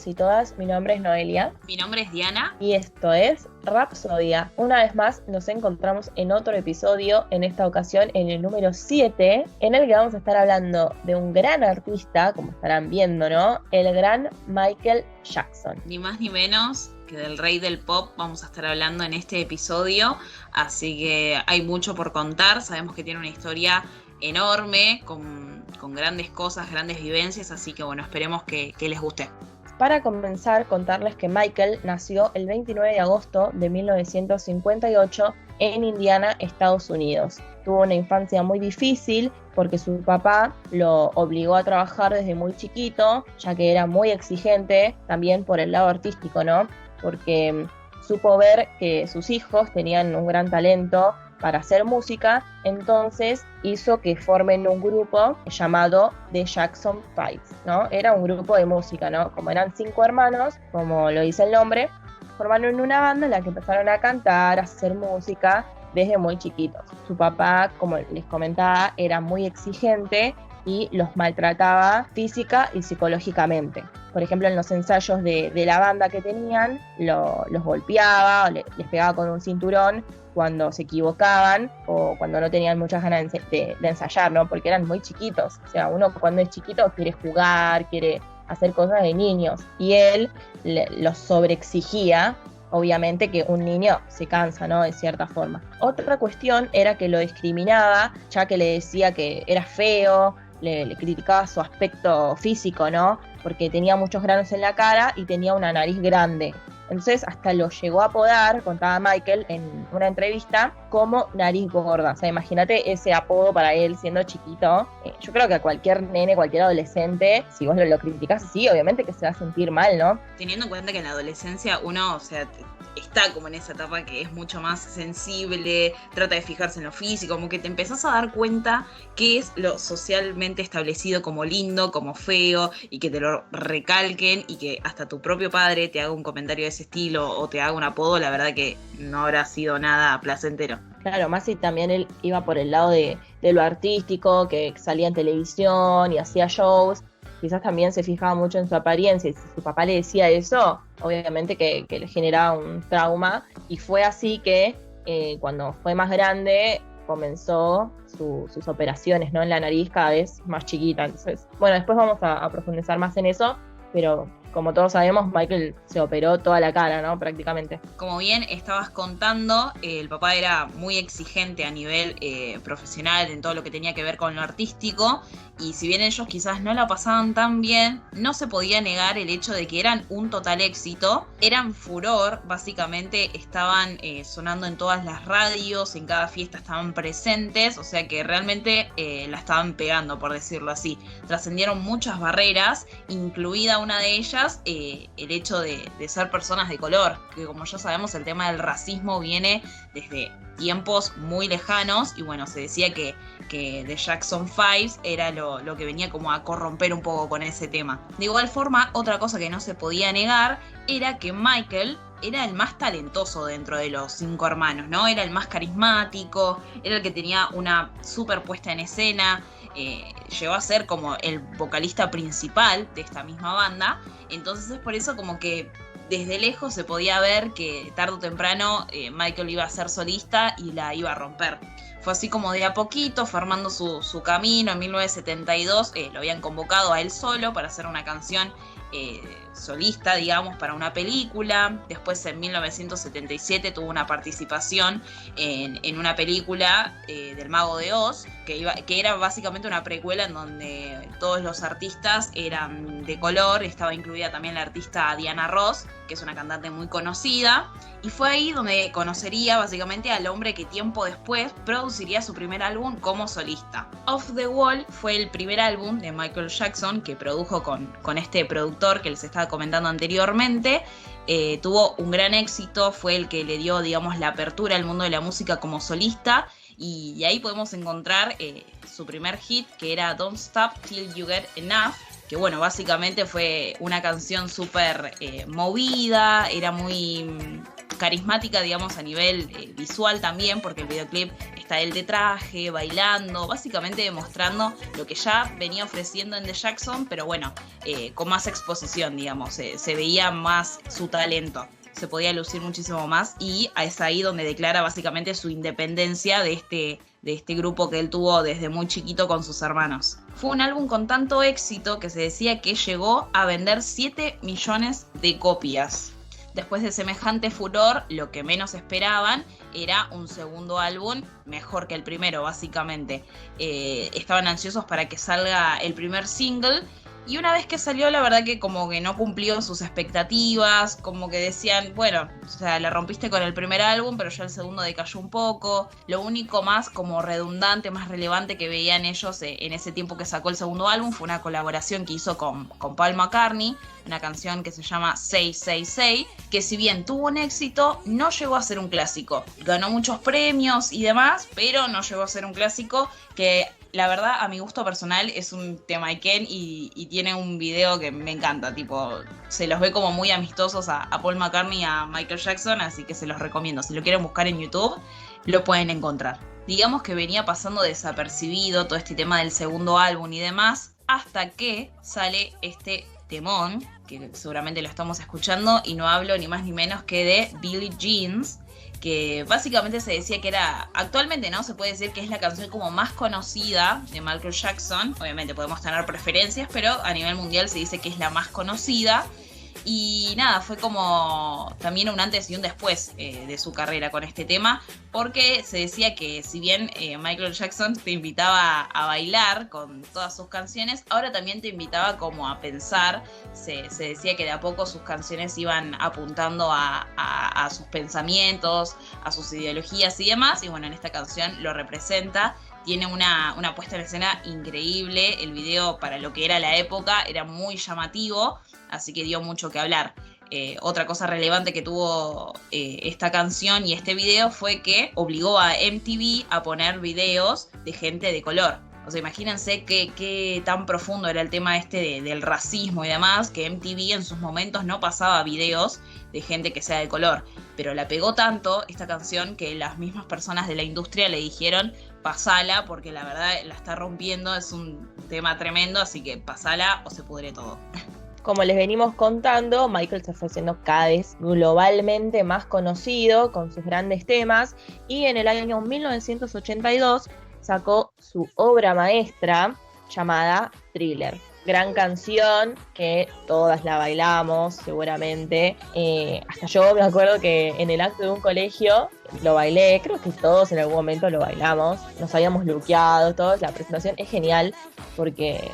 todos y todas, mi nombre es Noelia. Mi nombre es Diana. Y esto es Rapsodia. Una vez más nos encontramos en otro episodio, en esta ocasión en el número 7, en el que vamos a estar hablando de un gran artista, como estarán viendo, ¿no? El gran Michael Jackson. Ni más ni menos que del rey del pop vamos a estar hablando en este episodio, así que hay mucho por contar. Sabemos que tiene una historia enorme, con grandes cosas, grandes vivencias, así que bueno, esperemos que les guste. Para comenzar, contarles que Michael nació el 29 de agosto de 1958 en Indiana, Estados Unidos. Tuvo una infancia muy difícil porque su papá lo obligó a trabajar desde muy chiquito, ya que era muy exigente, también por el lado artístico, ¿no? Porque supo ver que sus hijos tenían un gran talento para hacer música, entonces hizo que formen un grupo llamado The Jackson 5, ¿no? Era un grupo de música, ¿no? Como eran 5 hermanos, como lo dice el nombre, formaron una banda en la que empezaron a cantar, a hacer música desde muy chiquitos. Su papá, como les comentaba, era muy exigente y los maltrataba física y psicológicamente. Por ejemplo, en los ensayos de la banda que tenían, los golpeaba, les pegaba con un cinturón cuando se equivocaban o cuando no tenían muchas ganas de ensayar, ¿no? Porque eran muy chiquitos. O sea, uno cuando es chiquito quiere jugar, quiere hacer cosas de niños. Y él los sobreexigía. Obviamente que un niño se cansa, ¿no? De cierta forma. Otra cuestión era que lo discriminaba, ya que le decía que era feo, le criticaba su aspecto físico, ¿no? Porque tenía muchos granos en la cara y tenía una nariz grande. Entonces hasta lo llegó a apodar, contaba Michael en una entrevista, como nariz gorda. O sea, imagínate ese apodo para él siendo chiquito. Yo creo que a cualquier nene, cualquier adolescente, si vos lo criticás así, obviamente que se va a sentir mal, ¿no? Teniendo en cuenta que en la adolescencia uno, o sea, está como en esa etapa que es mucho más sensible, trata de fijarse en lo físico, como que te empezás a dar cuenta qué es lo socialmente establecido como lindo, como feo, y que te lo recalquen y que hasta tu propio padre te haga un comentario de ese estilo o te haga un apodo, la verdad que no habrá sido nada placentero. Claro, más si también él iba por el lado de lo artístico, que salía en televisión y hacía shows. Quizás también se fijaba mucho en su apariencia y si su papá le decía eso, obviamente que le generaba un trauma, y fue así que cuando fue más grande comenzó sus operaciones, ¿no? En la nariz cada vez más chiquita. Entonces, bueno, después vamos a profundizar más en eso, pero como todos sabemos, Michael se operó toda la cara, ¿no? Prácticamente. Como bien estabas contando, el papá era muy exigente a nivel profesional en todo lo que tenía que ver con lo artístico, y si bien ellos quizás no la pasaban tan bien, no se podía negar el hecho de que eran un total éxito, eran furor, básicamente estaban sonando en todas las radios, en cada fiesta estaban presentes, o sea que realmente la estaban pegando, por decirlo así. Trascendieron muchas barreras, incluida una de ellas, el hecho de ser personas de color, que como ya sabemos el tema del racismo viene desde tiempos muy lejanos, y bueno, se decía que The Jackson 5 era lo que venía como a corromper un poco con ese tema. De igual forma, otra cosa que no se podía negar era que Michael era el más talentoso dentro de los 5 hermanos, ¿no? Era el más carismático, era el que tenía una super puesta en escena, llegó a ser como el vocalista principal de esta misma banda. Entonces es por eso como que desde lejos se podía ver que tarde o temprano Michael iba a ser solista y la iba a romper. Fue así como de a poquito, formando su camino. En 1972 lo habían convocado a él solo para hacer una canción solista, digamos, para una película. Después en 1977 tuvo una participación en una película del Mago de Oz, que era básicamente una precuela en donde todos los artistas eran de color. Estaba incluida también la artista Diana Ross, que es una cantante muy conocida, y fue ahí donde conocería básicamente al hombre que tiempo después produciría su primer álbum como solista. Off the Wall fue el primer álbum de Michael Jackson que produjo con este productor que les estaba comentando anteriormente. Tuvo un gran éxito, fue el que le dio, digamos, la apertura al mundo de la música como solista, y ahí podemos encontrar su primer hit, que era Don't Stop Till You Get Enough, que bueno, básicamente fue una canción súper movida, era muy carismática, digamos, a nivel visual también, porque el videoclip está él de traje, bailando, básicamente demostrando lo que ya venía ofreciendo en The Jackson, pero bueno, con más exposición, digamos, se veía más su talento, se podía lucir muchísimo más, y es ahí donde declara básicamente su independencia de este grupo que él tuvo desde muy chiquito con sus hermanos. Fue un álbum con tanto éxito que se decía que llegó a vender 7 millones de copias. Después de semejante furor, lo que menos esperaban era un segundo álbum mejor que el primero, básicamente. Estaban ansiosos para que salga el primer single, y una vez que salió, la verdad que como que no cumplió sus expectativas, como que decían, bueno, o sea, la rompiste con el primer álbum, pero ya el segundo decayó un poco. Lo único más como redundante, más relevante que veían ellos en ese tiempo que sacó el segundo álbum fue una colaboración que hizo con Paul McCartney, una canción que se llama Say, Say, Say, que si bien tuvo un éxito, no llegó a ser un clásico. Ganó muchos premios y demás, pero no llegó a ser un clásico, que la verdad, a mi gusto personal, es un tema Ken y tiene un video que me encanta, tipo, se los ve como muy amistosos a Paul McCartney y a Michael Jackson, así que se los recomiendo. Si lo quieren buscar en YouTube, lo pueden encontrar. Digamos que venía pasando desapercibido todo este tema del segundo álbum y demás, hasta que sale este temón, que seguramente lo estamos escuchando, y no hablo ni más ni menos que de Billie Jeans, que básicamente se decía que era, actualmente no, se puede decir que es la canción como más conocida de Michael Jackson. Obviamente podemos tener preferencias, pero a nivel mundial se dice que es la más conocida. Y nada, fue como también un antes y un después de su carrera con este tema, porque se decía que si bien Michael Jackson te invitaba a bailar con todas sus canciones, ahora también te invitaba como a pensar. Se decía que de a poco sus canciones iban apuntando a sus pensamientos, a sus ideologías y demás, y bueno, en esta canción lo representa. Tiene una puesta en escena increíble. El video, para lo que era la época, era muy llamativo, así que dio mucho que hablar. Otra cosa relevante que tuvo esta canción y este video fue que obligó a MTV a poner videos de gente de color. O sea, imagínense qué tan profundo era el tema del racismo y demás, que MTV en sus momentos no pasaba videos de gente que sea de color. Pero la pegó tanto esta canción que las mismas personas de la industria le dijeron, pasala, porque la verdad la está rompiendo, es un tema tremendo, así que pasala o se pudre todo. Como les venimos contando, Michael se fue haciendo cada vez globalmente más conocido con sus grandes temas, y en el año 1982 sacó su obra maestra llamada Thriller. Gran canción que todas la bailamos seguramente. Hasta yo me acuerdo que en el acto de un colegio lo bailé. Creo que todos en algún momento lo bailamos. Nos habíamos luqueado todos. La presentación es genial porque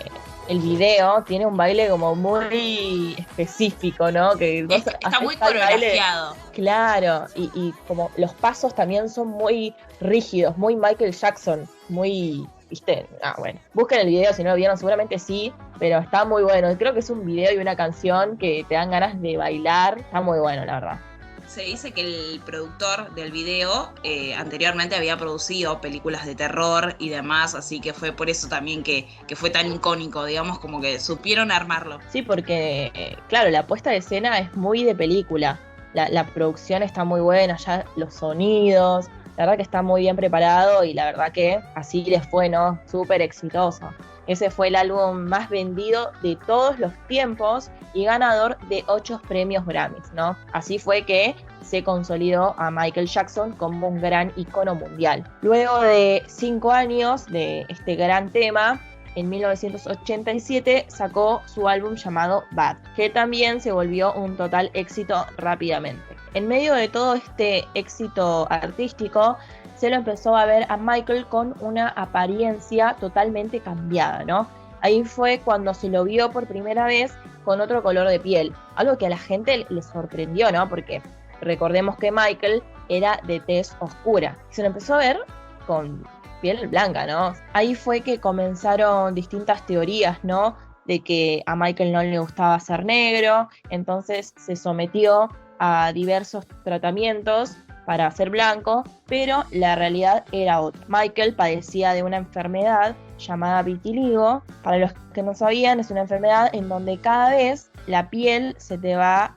el video tiene un baile como muy específico, ¿no? Que está muy coreografiado. Claro, y como los pasos también son muy rígidos, muy Michael Jackson, muy, ¿viste? Bueno, busquen el video si no lo vieron, seguramente sí, pero está muy bueno. Creo que es un video y una canción que te dan ganas de bailar. Está muy bueno, la verdad. Se dice que el productor del video anteriormente había producido películas de terror y demás, así que fue por eso también que fue tan icónico, digamos, como que supieron armarlo. Sí, porque, claro, la puesta de escena es muy de película. La producción está muy buena, ya los sonidos, la verdad que está muy bien preparado y la verdad que así les fue, ¿no? Súper exitoso. Ese fue el álbum más vendido de todos los tiempos y ganador de 8 premios Grammys, ¿no? Así fue que se consolidó a Michael Jackson como un gran icono mundial. Luego de 5 años de este gran tema, en 1987 sacó su álbum llamado Bad, que también se volvió un total éxito rápidamente. En medio de todo este éxito artístico, se lo empezó a ver a Michael con una apariencia totalmente cambiada, ¿no? Ahí fue cuando se lo vio por primera vez con otro color de piel, algo que a la gente le sorprendió, ¿no? Porque recordemos que Michael era de tez oscura. Se lo empezó a ver con piel blanca, ¿no? Ahí fue que comenzaron distintas teorías, ¿no? De que a Michael no le gustaba ser negro, entonces se sometió a diversos tratamientos para ser blanco, pero la realidad era otra. Michael padecía de una enfermedad llamada vitiligo. Para los que no sabían, es una enfermedad en donde cada vez la piel se te va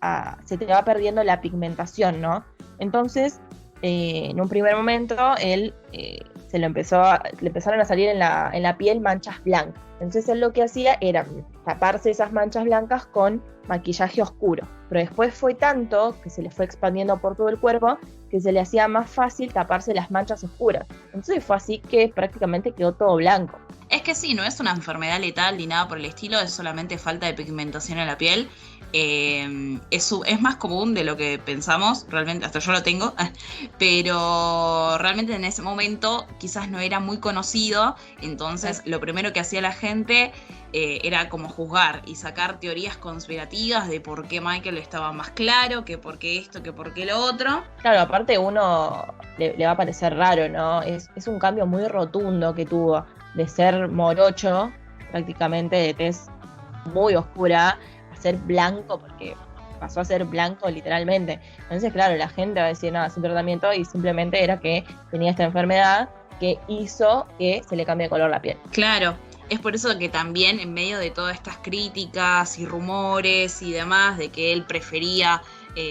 perdiendo la pigmentación, ¿no? Entonces, en un primer momento, él le empezaron a salir en la piel manchas blancas. Entonces él lo que hacía era taparse esas manchas blancas con maquillaje oscuro. Pero después fue tanto que se le fue expandiendo por todo el cuerpo que se le hacía más fácil taparse las manchas oscuras. Entonces fue así que prácticamente quedó todo blanco. Es que sí, no es una enfermedad letal ni nada por el estilo, es solamente falta de pigmentación en la piel. Es más común de lo que pensamos, realmente, hasta yo lo tengo, pero realmente en ese momento quizás no era muy conocido, entonces lo primero que hacía la gente era como juzgar y sacar teorías conspirativas de por qué Michael estaba más claro, que por qué esto, que por qué lo otro. Claro, aparte uno le va a parecer raro, ¿no? Es un cambio muy rotundo que tuvo de ser morocho, prácticamente de tez muy oscura, a ser blanco, porque pasó a ser blanco literalmente. Entonces, claro, la gente va a decir, nada, sin tratamiento, y simplemente era que tenía esta enfermedad que hizo que se le cambie de color la piel. Claro. Es por eso que también en medio de todas estas críticas y rumores y demás de que él prefería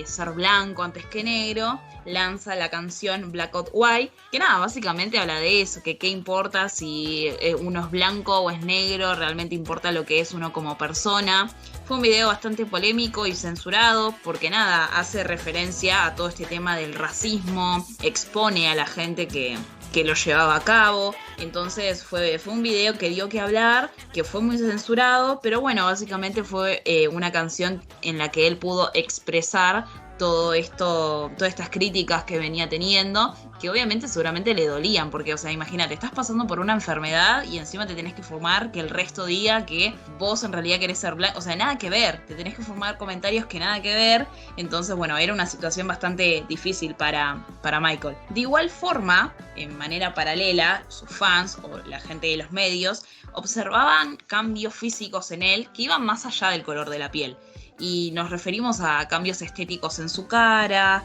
ser blanco antes que negro, lanza la canción Black or White, que nada, básicamente habla de eso, que qué importa si uno es blanco o es negro, realmente importa lo que es uno como persona. Fue un video bastante polémico y censurado porque nada, hace referencia a todo este tema del racismo, expone a la gente que lo llevaba a cabo. Entonces fue un video que dio que hablar, que fue muy censurado, pero bueno, básicamente fue una canción en la que él pudo expresar todo esto, todas estas críticas que venía teniendo, que obviamente seguramente le dolían, porque, o sea, imagínate, estás pasando por una enfermedad y encima te tenés que fumar que el resto diga que vos en realidad querés ser blanco, o sea, nada que ver, te tenés que fumar comentarios que nada que ver. Entonces, bueno, era una situación bastante difícil para Michael. De igual forma, en manera paralela, sus fans o la gente de los medios observaban cambios físicos en él que iban más allá del color de la piel. Y nos referimos a cambios estéticos en su cara,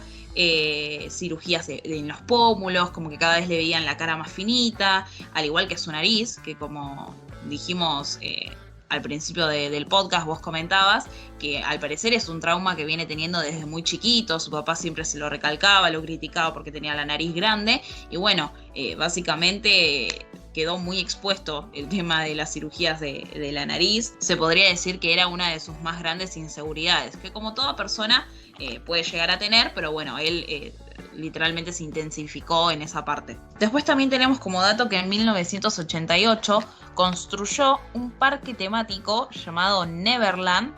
cirugías en los pómulos, como que cada vez le veían la cara más finita, al igual que su nariz, que como dijimos al principio del podcast, vos comentabas, que al parecer es un trauma que viene teniendo desde muy chiquito, su papá siempre se lo recalcaba, lo criticaba porque tenía la nariz grande, y bueno, básicamente quedó muy expuesto el tema de las cirugías de la nariz. Se podría decir que era una de sus más grandes inseguridades, que como toda persona puede llegar a tener, pero bueno, él literalmente se intensificó en esa parte. Después también tenemos como dato que en 1988 construyó un parque temático llamado Neverland,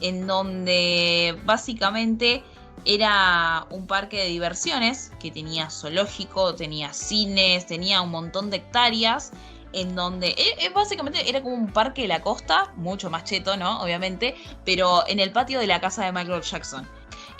en donde básicamente era un parque de diversiones que tenía zoológico, tenía cines, tenía un montón de hectáreas, en donde básicamente era como un parque de la costa, mucho más cheto, ¿no? Obviamente, pero en el patio de la casa de Michael Jackson.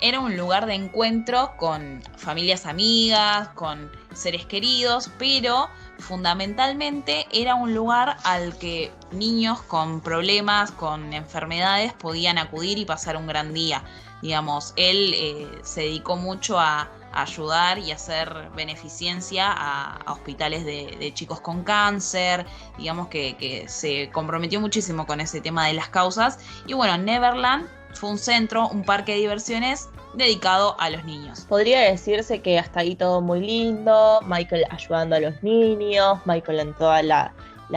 Era un lugar de encuentro con familias amigas, con seres queridos, pero fundamentalmente era un lugar al que niños con problemas, con enfermedades podían acudir y pasar un gran día. Digamos, él se dedicó mucho a ayudar y hacer beneficencia a hospitales de chicos con cáncer, digamos que se comprometió muchísimo con ese tema de las causas. Y bueno, Neverland fue un centro, un parque de diversiones dedicado a los niños. Podría decirse que hasta ahí todo muy lindo, Michael ayudando a los niños, Michael en toda la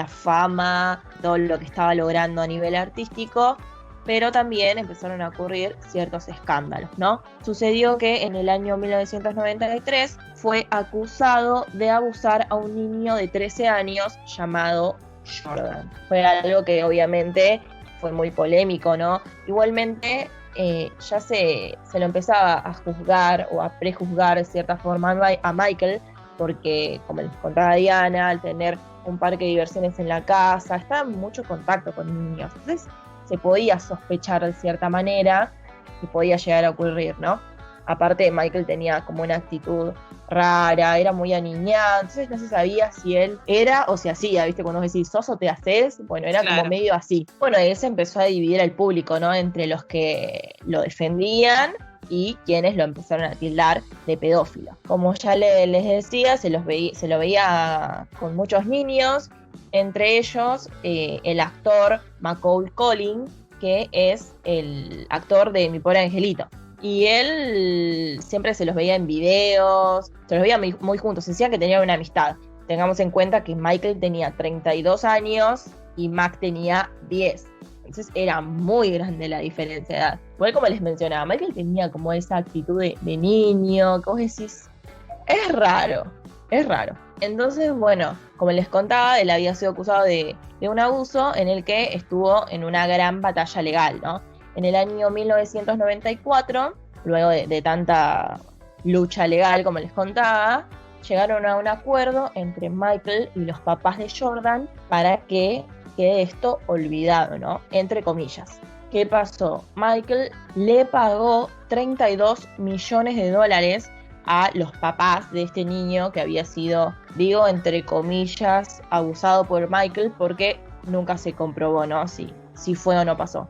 fama, todo lo que estaba logrando a nivel artístico, pero también empezaron a ocurrir ciertos escándalos, ¿no? Sucedió que en el año 1993 fue acusado de abusar a un niño de 13 años llamado Jordan. Fue algo que obviamente fue muy polémico, ¿no? Igualmente ya se lo empezaba a juzgar o a prejuzgar de cierta forma a Michael, porque como les contaba Diana, al tener un parque de diversiones en la casa, estaba en mucho contacto con niños. Entonces se podía sospechar de cierta manera que podía llegar a ocurrir, ¿no? Aparte, Michael tenía como una actitud rara, era muy aniñado, entonces no se sabía si él era o se hacía, ¿viste? Cuando vos decís, ¿sos o te haces? Bueno, era claro, como medio así. Bueno, él se empezó a dividir al público, ¿no? Entre los que lo defendían y quienes lo empezaron a tildar de pedófilo. Como ya les decía, se lo veía con muchos niños, entre ellos el actor Macaulay Culkin, que es el actor de Mi Pobre Angelito. Y él siempre se los veía en videos, se los veía muy juntos, decían que tenían una amistad. Tengamos en cuenta que Michael tenía 32 años y Mac tenía 10. Entonces era muy grande la diferencia de edad. Igual como les mencionaba, Michael tenía como esa actitud de niño, que vos decís, es raro. Entonces, bueno, como les contaba, él había sido acusado de un abuso en el que estuvo en una gran batalla legal, ¿no? En el año 1994, luego de tanta lucha legal, como les contaba, llegaron a un acuerdo entre Michael y los papás de Jordan para que quede esto olvidado, ¿no? Entre comillas. ¿Qué pasó? Michael le pagó $32 millones a los papás de este niño que había sido, digo, entre comillas, abusado por Michael, porque nunca se comprobó, ¿no? Si fue o no pasó.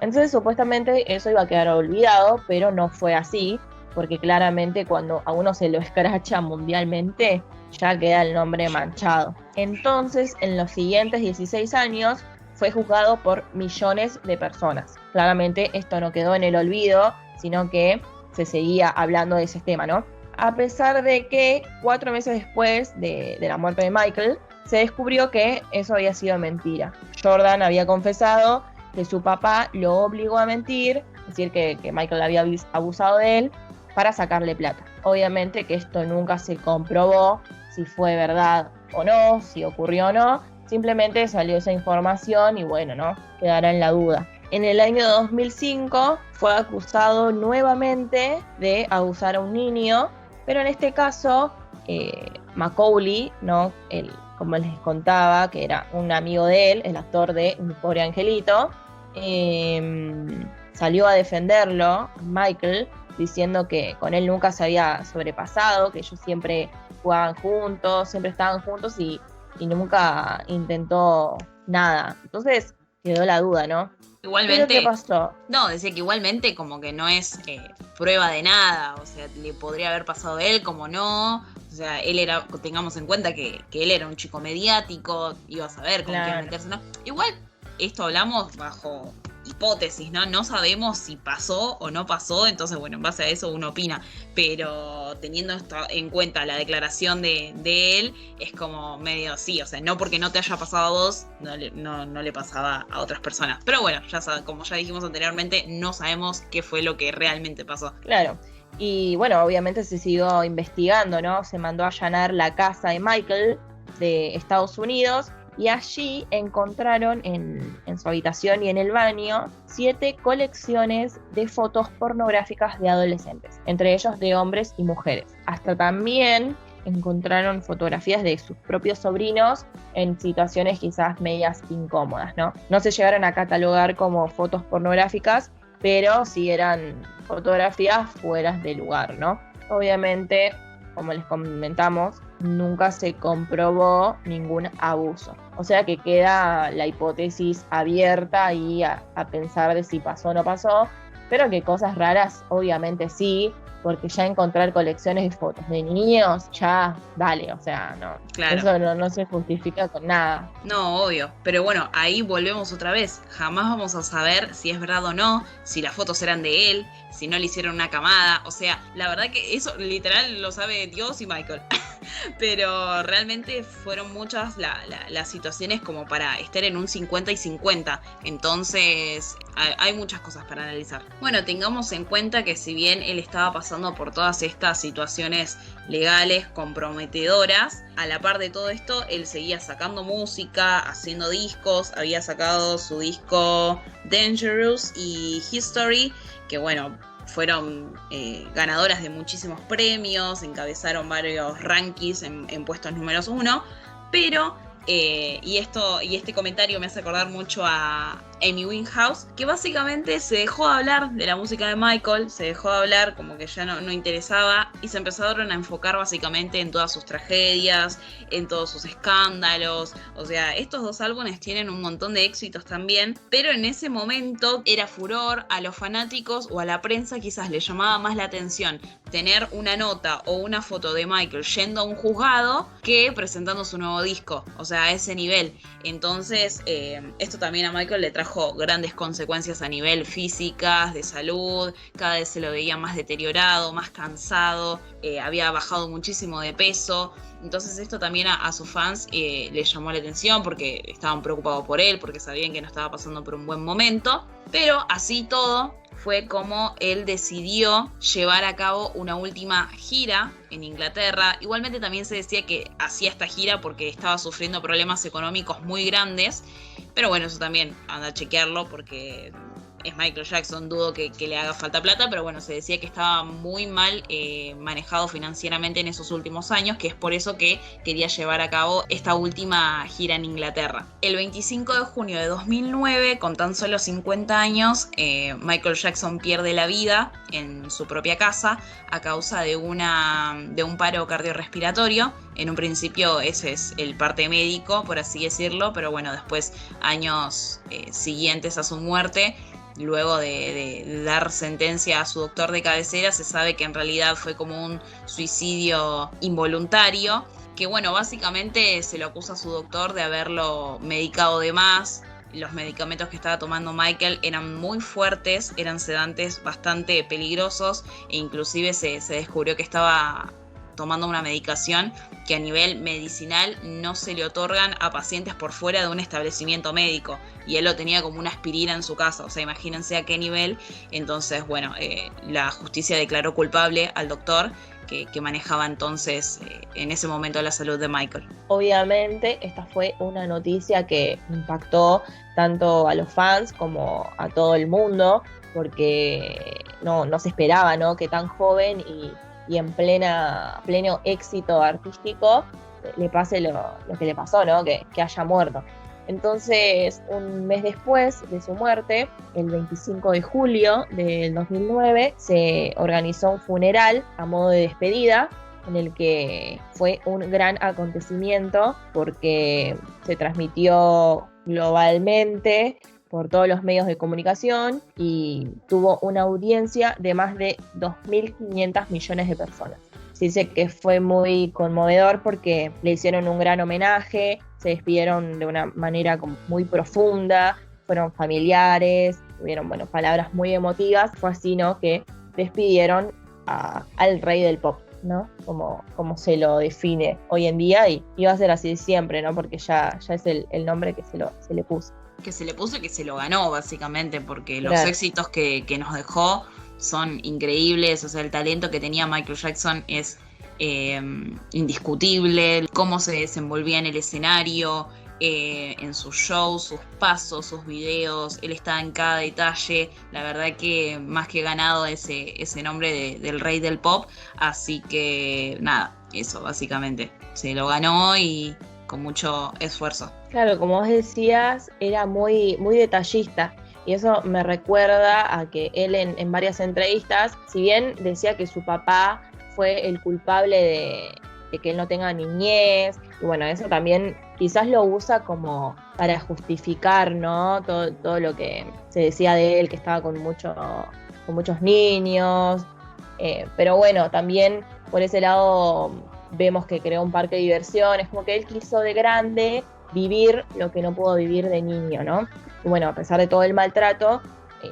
Entonces, supuestamente eso iba a quedar olvidado, pero no fue así, porque claramente cuando a uno se lo escracha mundialmente, ya queda el nombre manchado. Entonces, en los siguientes 16 años, fue juzgado por millones de personas. Claramente esto no quedó en el olvido, sino que se seguía hablando de ese tema, ¿no? A pesar de que 4 meses después de la muerte de Michael, se descubrió que eso había sido mentira. Jordan había confesado que su papá lo obligó a mentir, es decir, que Michael había abusado de él para sacarle plata. Obviamente que esto nunca se comprobó si fue verdad o no, si ocurrió o no, simplemente salió esa información y bueno, ¿no? Quedará en la duda. En el año 2005 fue acusado nuevamente de abusar a un niño, pero en este caso Macaulay, ¿no? Como les contaba, que era un amigo de él, el actor de Mi Pobre Angelito, salió a defenderlo, Michael, diciendo que con él nunca se había sobrepasado, que ellos siempre jugaban juntos, siempre estaban juntos y nunca intentó nada. Entonces quedó la duda, ¿no? Igualmente, ¿pero qué pasó? No, decía que igualmente como que no es prueba de nada, o sea, le podría haber pasado a él como no, o sea, él era, tengamos en cuenta que él era un chico mediático, iba a saber con quién meterse, ¿no? Igual, esto hablamos bajo hipótesis, ¿no? No sabemos si pasó o no pasó, entonces bueno, en base a eso uno opina, pero teniendo esto en cuenta la declaración de él, es como medio sí, o sea, no porque no te haya pasado a vos, no le pasaba a otras personas, pero bueno, como ya dijimos anteriormente, no sabemos qué fue lo que realmente pasó. Claro, y bueno, obviamente se siguió investigando, ¿no? Se mandó a allanar la casa de Michael de Estados Unidos, y allí encontraron en su habitación y en el baño 7 colecciones de fotos pornográficas de adolescentes, entre ellos de hombres y mujeres. Hasta también encontraron fotografías de sus propios sobrinos en situaciones quizás medias incómodas, ¿no? No se llegaron a catalogar como fotos pornográficas, pero sí eran fotografías fuera de lugar, ¿no? Obviamente, como les comentamos, nunca se comprobó ningún abuso. O sea que queda la hipótesis abierta y a pensar de si pasó o no pasó, pero que cosas raras obviamente sí, porque ya encontrar colecciones de fotos de niños, ya dale, o sea, no, claro. Eso no se justifica con nada. No, obvio, pero bueno, ahí volvemos otra vez, jamás vamos a saber si es verdad o no, si las fotos eran de él, si no le hicieron una camada, o sea, la verdad que eso literal lo sabe Dios y Michael, pero realmente fueron muchas las situaciones como para estar en un 50 y 50, entonces hay muchas cosas para analizar. Bueno, tengamos en cuenta que si bien él estaba pasando por todas estas situaciones legales comprometedoras, a la par de todo esto, él seguía sacando música, haciendo discos, había sacado su disco Dangerous y History, que bueno, fueron ganadoras de muchísimos premios, encabezaron varios rankings en puestos números 1, pero y este comentario me hace acordar mucho a Amy Winehouse, que básicamente se dejó de hablar de la música de Michael, se dejó de hablar, como que ya no interesaba, y se empezaron a enfocar básicamente en todas sus tragedias, en todos sus escándalos. O sea, estos 2 álbumes tienen un montón de éxitos también, pero en ese momento era furor, a los fanáticos o a la prensa quizás le llamaba más la atención tener una nota o una foto de Michael yendo a un juzgado que presentando su nuevo disco, o sea, a ese nivel. Entonces, esto también a Michael le trajo grandes consecuencias a nivel físicas, de salud, cada vez se lo veía más deteriorado, más cansado, había bajado muchísimo de peso. Entonces esto también a sus fans les llamó la atención porque estaban preocupados por él, porque sabían que no estaba pasando por un buen momento. Pero así todo fue como él decidió llevar a cabo una última gira en Inglaterra. Igualmente también se decía que hacía esta gira porque estaba sufriendo problemas económicos muy grandes. Pero bueno, eso también anda a chequearlo porque es Michael Jackson, dudo que le haga falta plata, pero bueno, se decía que estaba muy mal manejado financieramente en esos últimos años, que es por eso que quería llevar a cabo esta última gira en Inglaterra. El 25 de junio de 2009, con tan solo 50 años, Michael Jackson pierde la vida en su propia casa a causa de un paro cardiorrespiratorio. En un principio ese es el parte médico, por así decirlo, pero bueno, después, años siguientes a su muerte, luego de dar sentencia a su doctor de cabecera, se sabe que en realidad fue como un suicidio involuntario, que bueno, básicamente se lo acusa a su doctor de haberlo medicado de más. Los medicamentos que estaba tomando Michael eran muy fuertes, eran sedantes bastante peligrosos e inclusive se descubrió que estaba tomando una medicación que a nivel medicinal no se le otorgan a pacientes por fuera de un establecimiento médico, y él lo tenía como una aspirina en su casa, o sea, imagínense a qué nivel. Entonces, bueno, la justicia declaró culpable al doctor que manejaba entonces en ese momento la salud de Michael. Obviamente esta fue una noticia que impactó tanto a los fans como a todo el mundo, porque no se esperaba, ¿no?, que tan joven y en pleno éxito artístico le pase lo que le pasó, ¿no?, que haya muerto. Entonces, un mes después de su muerte, el 25 de julio del 2009, se organizó un funeral a modo de despedida, en el que fue un gran acontecimiento porque se transmitió globalmente por todos los medios de comunicación y tuvo una audiencia de más de 2.500 millones de personas. Se dice que fue muy conmovedor porque le hicieron un gran homenaje, se despidieron de una manera muy profunda, fueron familiares, tuvieron palabras muy emotivas. Fue así, ¿no?, que despidieron al rey del pop, ¿no?, como se lo define hoy en día, y va a ser así siempre, ¿no?, porque ya es el nombre que se le puso. Que se le puso y que se lo ganó, básicamente, porque los éxitos que nos dejó son increíbles. O sea, el talento que tenía Michael Jackson es indiscutible. Cómo se desenvolvía en el escenario, en sus shows, sus pasos, sus videos, él estaba en cada detalle. La verdad que más que ganado ese nombre del rey del pop. Así que nada, eso básicamente. Se lo ganó y con mucho esfuerzo. Claro, como vos decías, era muy, muy detallista, y eso me recuerda a que él en varias entrevistas, si bien decía que su papá fue el culpable de que él no tenga niñez, y bueno, eso también quizás lo usa como para justificar, ¿no?, todo lo que se decía de él, que estaba con muchos niños, pero bueno, también por ese lado vemos que creó un parque de diversiones, como que él quiso de grande vivir lo que no pudo vivir de niño, ¿no? Y bueno, a pesar de todo el maltrato,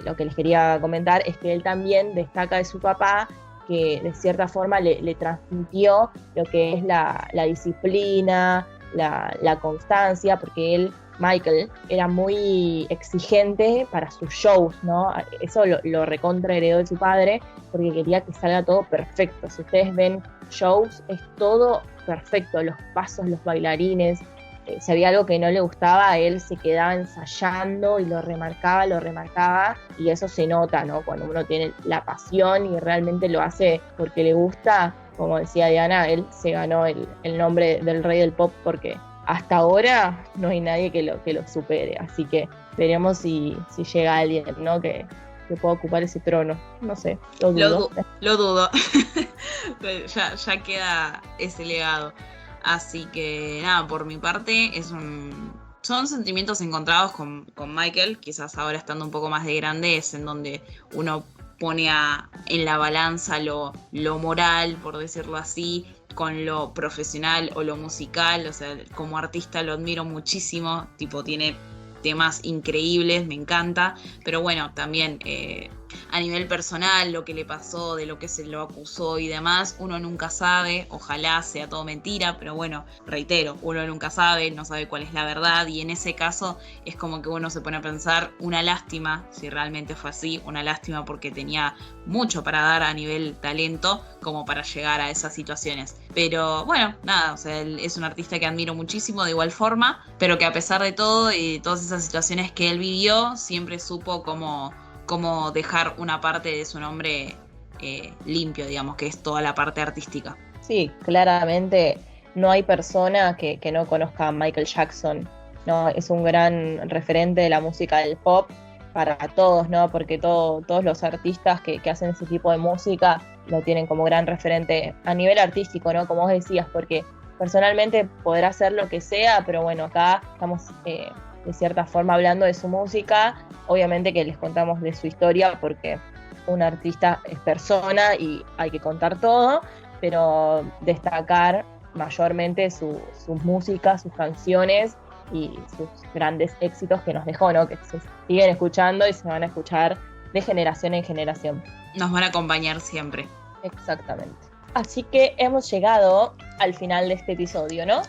lo que les quería comentar es que él también destaca de su papá, que de cierta forma le transmitió lo que es la disciplina, la constancia, porque Michael, era muy exigente para sus shows, ¿no? Eso lo recontra heredó de su padre, porque quería que salga todo perfecto. Si ustedes ven shows, es todo perfecto, los pasos, los bailarines. Si había algo que no le gustaba, él se quedaba ensayando y lo remarcaba, y eso se nota, ¿no?, cuando uno tiene la pasión y realmente lo hace porque le gusta. Como decía Diana, él se ganó el nombre del rey del pop porque hasta ahora no hay nadie que lo supere, así que veremos si llega alguien, ¿no?, que pueda ocupar ese trono. No sé, lo dudo. Lo dudo. ya queda ese legado. Así que nada, por mi parte son sentimientos encontrados con Michael. Quizás ahora estando un poco más de grande es en donde uno pone en la balanza lo moral, por decirlo así, con lo profesional o lo musical. O sea, como artista lo admiro muchísimo, tipo tiene temas increíbles, me encanta, pero bueno, también a nivel personal, lo que le pasó, de lo que se lo acusó y demás, uno nunca sabe, ojalá sea todo mentira, pero bueno, reitero, uno nunca sabe, no sabe cuál es la verdad, y en ese caso es como que uno se pone a pensar, una lástima, si realmente fue así, una lástima porque tenía mucho para dar a nivel talento como para llegar a esas situaciones. Pero bueno, nada, o sea, él es un artista que admiro muchísimo de igual forma, pero que a pesar de todo y todas esas situaciones que él vivió, siempre supo cómo dejar una parte de su nombre limpio, digamos, que es toda la parte artística. Sí, claramente no hay persona que no conozca a Michael Jackson, ¿no? Es un gran referente de la música del pop para todos, ¿no? Porque todos los artistas que hacen ese tipo de música lo tienen como gran referente a nivel artístico, ¿no? Como vos decías, porque personalmente podrá hacer lo que sea, pero bueno, acá estamos de cierta forma hablando de su música, obviamente que les contamos de su historia porque un artista es persona y hay que contar todo, pero destacar mayormente sus músicas, sus canciones y sus grandes éxitos que nos dejó, ¿no? Que se siguen escuchando y se van a escuchar de generación en generación. Nos van a acompañar siempre. Exactamente. Así que hemos llegado al final de este episodio, ¿no?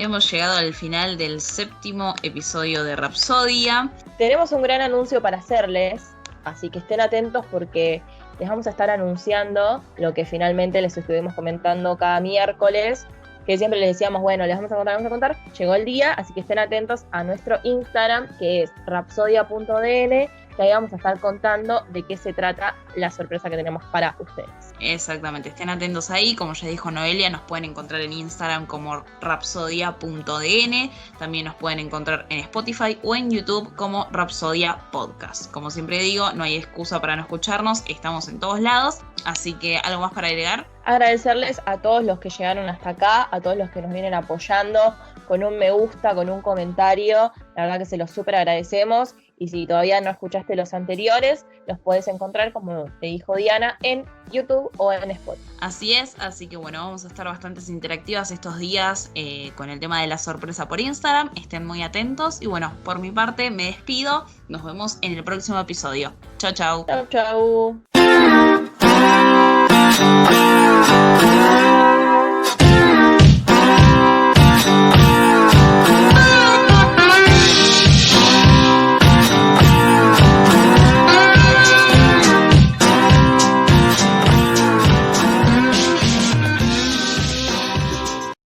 Hemos llegado al final del 7º episodio de Rapsodia. Tenemos un gran anuncio para hacerles, así que estén atentos porque les vamos a estar anunciando lo que finalmente les estuvimos comentando cada miércoles, que siempre les decíamos, bueno, les vamos a contar. Llegó el día, así que estén atentos a nuestro Instagram, que es rapsodia.dn, que ahí vamos a estar contando de qué se trata la sorpresa que tenemos para ustedes. Exactamente, estén atentos ahí, como ya dijo Noelia, nos pueden encontrar en Instagram como rapsodia.dn, también nos pueden encontrar en Spotify o en YouTube como Rapsodia Podcast. Como siempre digo, no hay excusa para no escucharnos, estamos en todos lados, así que ¿algo más para agregar? Agradecerles a todos los que llegaron hasta acá, a todos los que nos vienen apoyando con un me gusta, con un comentario, la verdad que se los súper agradecemos. Y si todavía no escuchaste los anteriores, los puedes encontrar, como te dijo Diana, en YouTube o en Spotify. Así es, así que bueno, vamos a estar bastante interactivas estos días con el tema de la sorpresa por Instagram. Estén muy atentos y bueno, por mi parte me despido. Nos vemos en el próximo episodio. Chau, chau. Chau, chau.